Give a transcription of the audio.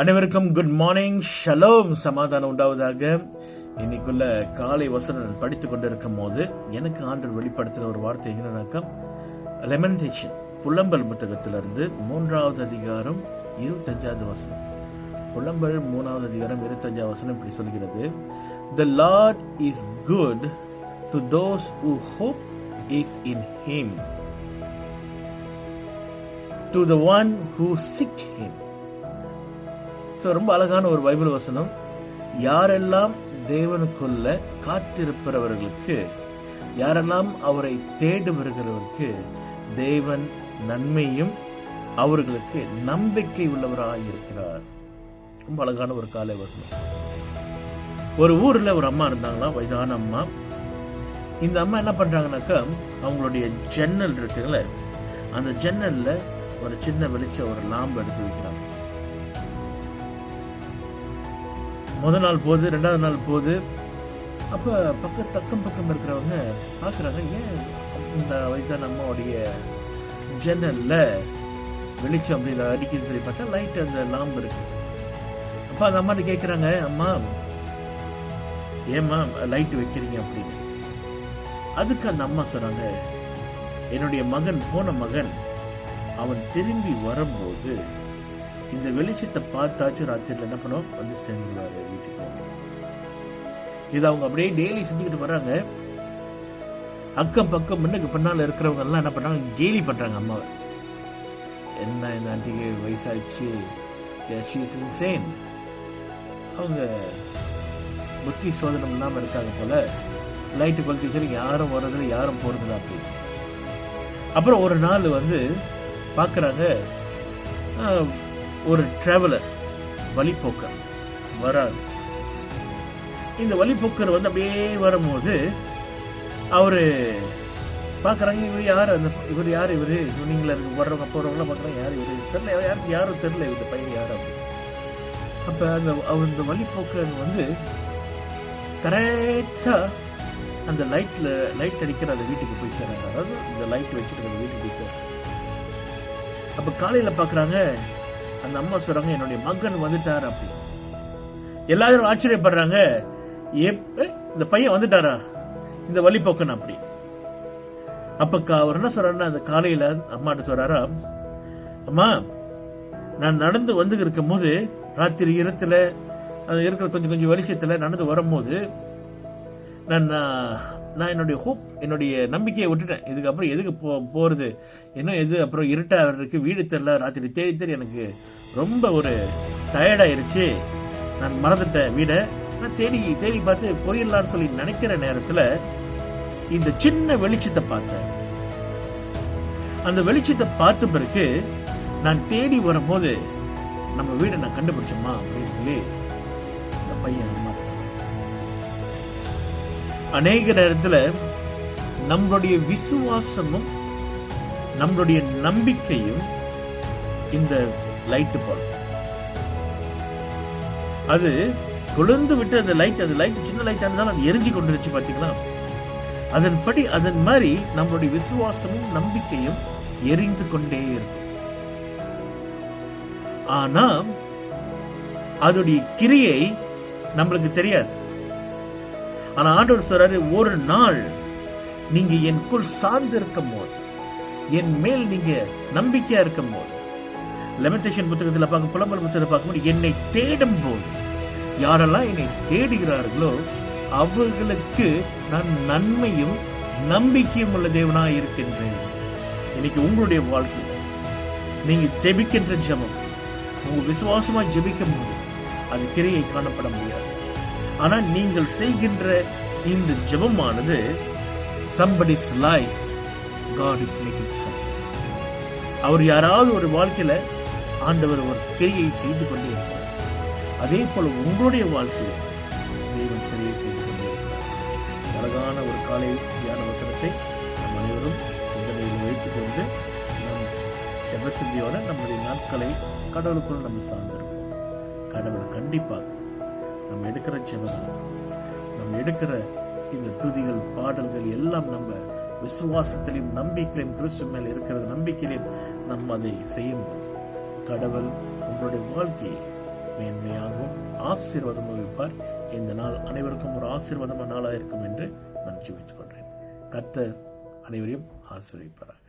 அனைவருக்கும் good morning, shalom, சமாதானம் உண்டாவதாக. இன்னைக்குள்ள காலை வசனம் நான் படித்துக் கொண்டிருக்கும் போது எனக்கு ஆண்டவர் வெளிப்படுத்துற ஒரு வார்த்தை என்னன்னாக்கா, லெமன்டேஷன் புலம்பல் புத்தகத்திலிருந்து 3வது அதிகாரம் 25வது வசனம். புலம்பல் 3வது அதிகாரம் 25வது வசனம் இப்படி சொல்கிறது: The Lord is good to those who hope is in Him, to the one who seek Him. ரொம்ப அழகான ஒரு பைபிள் வசனம். யாரெல்லாம் தேவனுக்குள்ள காத்திருப்பவர்களுக்கு, யாரெல்லாம் அவரை தேடி வருகிறவர்களுக்கு தேவன் நன்மையும் அவர்களுக்கு நம்பிக்கை உள்ளவராக இருக்கிறார். ரொம்ப அழகான ஒரு காலை வசனம். ஒரு ஊர்ல ஒரு அம்மா இருந்தாங்களாம், வயதான அம்மா. இந்த அம்மா என்ன பண்றாங்கன்னாக்கா, அவங்களுடைய ஜன்னல் இருக்குல்ல, அந்த ஜன்னல்ல ஒரு சின்ன வெளிச்சம், ஒரு லாம்பு எடுத்து வைக்கிறாங்க. முதல் நாள் போகுது, 2வது நாள் போகுது. அப்ப அக்கம் பக்கம் இருக்கிறவங்க பாக்குறாங்க, ஏன் இந்த வயதான அம்மாவுடைய ஜன்னல்ல வெளிச்சம் அப்படி அடிக்குதுன்னு சொல்லி பார்த்தா லைட், அந்த லாம்பு இருக்கு. அப்ப அந்த அம்மா கேட்கிறாங்க, அம்மா ஏம்மா லைட் வைக்கிறீங்க அப்படின்னு. அதுக்கு அந்த அம்மா சொல்றாங்க, என்னுடைய போன மகன் அவன் திரும்பி வரும்போது இந்த வெளிச்சத்தை பார்த்தாச்சும் ராத்திரில என்ன பண்ணுவோம், வந்து சேர்ந்துருவாரு வீட்டுக்கு. இது அவங்க அப்படியே டெய்லி செஞ்சுக்கிட்டு வர்றாங்க. அக்கம் பக்கம் முன்னுக்கு பின்னால இருக்கிறவங்க எல்லாம் என்ன பண்றாங்க, கேலி பண்றாங்க அம்மாவை. என்ன இந்த ஆண்டிக்கு வயசாச்சு, அவங்க புத்தி சோதனம் இல்லாம இருக்காங்க போல, லைட்டு கொளுத்தி யாரும் வர்றதுல யாரும் போறதுல அப்படி. அப்புறம் ஒரு நாள் வந்து பாக்குறாங்க, ஒரு டிராவலர் வழிபோக்கர் வராது. இந்த வழிபோக்கர் வந்து அப்படியே வரும்போது அவரு பாக்குறாங்க, இவர் யாரு, இவர் யாரு, நீங்கள வர்றவங்க போறவங்க பாக்குறாங்க, யாரு இவரு தெரியல, யாரும் தெரியல, இந்த பையன் யாரு அப்படி. அப்ப அந்த வழிபோக்கர் வந்து கரெக்டா அந்த லைட் அடிக்கிற அந்த வீட்டுக்கு போய் சேர்றாங்க. அதாவது இந்த லைட் வச்சுட்டு அந்த வீட்டுக்கு போய் சேர்றாங்க. அப்ப காலையில பாக்குறாங்க, அந்த அம்மா சொல்றாங்க, என்னுடைய மகன் வந்துட்டாரு அப்படி. எல்லாரும் ஆச்சரியப்படுறாங்க, இந்த பையன் வந்துட்டாரா, இந்த வழிபோக்கன் அப்படி. அப்ப அவர் என்ன சொல்றாருன்னா, அந்த காலையில அம்மாட்ட சொல்றாரா, அம்மா நான் நடந்து வந்து இருக்கும் போது, ராத்திரி இருத்துல அது இருக்கிற கொஞ்சம் வெளிச்சத்துல நடந்து வரும்போது நான் என்னுடைய ஹோப், என்னுடைய நம்பிக்கையை விட்டுட்டேன். இதுக்கப்புறம் எதுக்கு போறது, இன்னும் எது, அப்புறம் இருட்டா இருக்கு, வீடு தெரியல, ராத்திரி தேடி எனக்கு ரொம்ப ஒரு டயர்டாயிருச்சு, நான் மறந்துட்டேன் வீட. நான் தேடி பார்த்து போயிடலான்னு சொல்லி நினைக்கிற நேரத்துல இந்த சின்ன வெளிச்சத்தை பார்த்தேன். அந்த வெளிச்சத்தை பார்த்த பிறகு நான் தேடி வரும்போது நம்ம வீடை நான் கண்டுபிடிச்சோமா அப்படின்னு சொல்லி அந்த பையன் அம்மா சொன்னான். அநேக நேரத்துல நம்மளுடைய விசுவாசமும் நம்மளுடைய நம்பிக்கையும் இந்த லைட் போல, அது கொழுந்து விட்டு அந்த லைட் சின்ன லைட் இருந்தாலும் அது எரிஞ்சு கொண்டுருச்சு பாத்தீங்களா. அதன் மாதிரி நம்மளுடைய விசுவாசமும் நம்பிக்கையும் எரிந்து கொண்டே இருக்கும். ஆனா அதோடைய கிரியை நம்மளுக்கு தெரியாது. ஆனா ஆண்டவர் சொல்றாரு, ஒரு நாள் நீங்க எனக்குள் சார்ந்து இருக்கும் போது, என் மேல் நீங்க நம்பிக்கையா இருக்கும் போது, லெமன்டேஷன் புத்தகத்தில் புலம்பல் புத்தகத்தில் பார்க்கும்போது, என்னை தேடும் போது, யாரெல்லாம் என்னை தேடுகிறார்களோ அவர்களுக்கு நான் நன்மையும் நம்பிக்கையும் உள்ள தேவனா இருக்கின்றேன். இன்னைக்கு உங்களுடைய வாழ்க்கையில் நீங்க ஜெபிக்கின்ற ஜெபம், உங்க விசுவாசமா ஜெபிக்கும் போது அது கிரியை காணப்பட முடியாது. ஆனா நீங்கள் செய்கின்ற இந்த ஜெபமானது somebody's life God is making something. அவர் யாராவது ஒரு வாழ்க்கையில ஆண்டவர் ஒரு கிரியை செய்து கொண்டே இருக்கிறார். அதே போல உங்களுடைய வாழ்க்கையில் தேவன் கிரியை செய்து கொண்டே இருக்கிறார். அழகான ஒரு காலை தியான வசனத்தை நம் அனைவரும் சிந்தனையில் வைத்துக் கொண்டு நம் ஜெபசிந்தியோட நம்முடைய நாட்களை கடவுளுக்குள் நம்ம சார்ந்திருப்போம். கடவுள் கண்டிப்பாக நம்ம எடுக்கிற ஜெபங்கள், நம்ம எடுக்கிற இந்த துதிகள், பாடல்கள் எல்லாம் நம்ம விசுவாசத்திலையும் நம்பிக்கையிலும் கிறிஸ்து மேல் இருக்கிற நம்பிக்கையிலும் நம்ம அதை செய்யும்போது கடவுள் உங்களுடைய வாழ்க்கையை மேன்மையாகவும் ஆசீர்வாதமும் வைப்பார். இந்த நாள் அனைவருக்கும் ஒரு ஆசீர்வாதமான நாளாக இருக்கும் என்று நான் ஜெபித்துக் கொள்கிறேன். கர்த்தர் அனைவரையும் ஆசீர்வதிப்பார்.